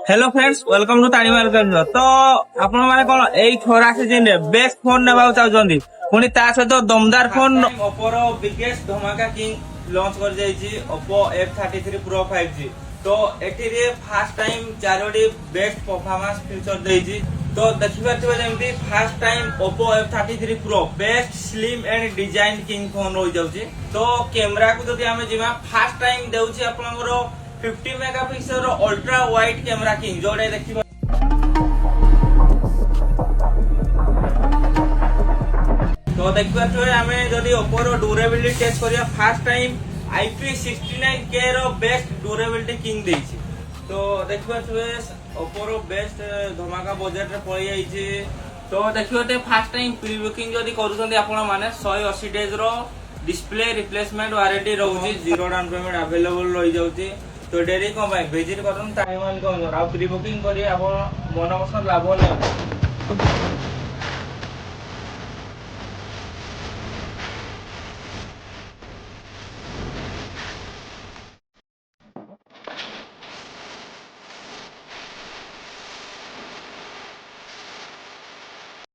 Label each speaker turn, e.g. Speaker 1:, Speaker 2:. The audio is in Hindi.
Speaker 1: हेलो फ्रेंड्स वेलकम टू तानी वेलकम तो आपण माने कोन एई खरा सीजन रे बेस्ट फोन नेबा चाहउछंदी पुनी ता सहित दमदार फोन Oppo रो बिगेस्ट धमाका किंग लॉन्च कर जाईची Oppo F33 Pro 5G तो एठी रे फर्स्ट टाइम चारोडी बेस्ट परफॉर्मेंस फीचर देईची तो देखिबा थिबा जेमती first time Oppo F33 Pro best slim and design king phone होई जाउची तो कैमरा को जदी हमें जिमा फर्स्ट टाइम देउची आपनरो 50 megapixel ultra wide camera king जोड़े देखिबा तो देखिबा तो हमें जदी Oppo रो ड्यूरेबिलिटी टेस्ट करिया फर्स्ट टाइम IP69K रो बेस्ट ड्यूरेबिलिटी किंग देछि तो देखिबा तो Oppo रो बेस्ट धमाका बजट रे पळि आइछि तो देखिबा तो फर्स्ट टाइम प्री बुकिंग जदी करूछन्ती आपण माने 180 डेज रो डिस्प्ले रिप्लेसमेंट वारंटी रहउछि जीरो डाउन पेमेंट अवेलेबल रहि जाउछि तो डेरी को भाई विजिट करन टाइम वन को आ प्री बुकिंग करी आपण मन पसंद लाभ नै